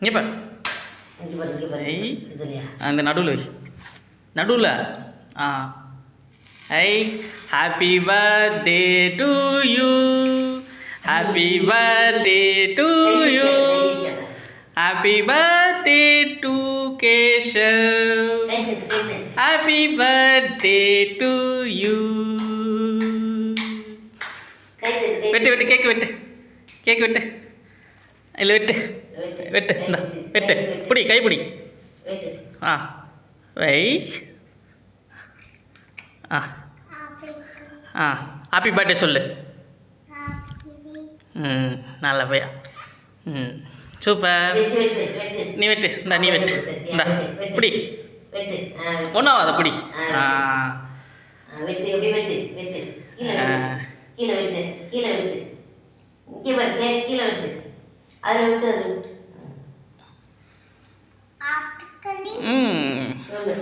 இங்கே பாரு. ஐ அந்த நடுவில் வை. நடுவில். ஆ ஐ happy birthday to you. Happy birthday to you. Happy birthday to Keshav. Happy birthday to you. வெட்டு வெட்டு கேக்கு வெட்டு. கேக்கு வெட்டு. இல்லை வெட்டு வெட்டு. இந்த வெட்டு. பிடி கை பிடி. ஆ வை. ஆ ஆ ஹாப்பி பர்த்டே சொல்லு. ம் நல்ல பையா. ம் சூப்பர். நீ வெட்டு. இந்தா நீ வெட்டு. இந்தா பிடி. ஒன்றாவாத பிடி. ஆ வெட்டு எப்படி வெட்டு வெட்டு கீழே வெட்டு கீழே வெட்டு இங்கே பாரு கீழே வெட்டு அதில் விட்டு அதில் விட்டு ம் சொல்லு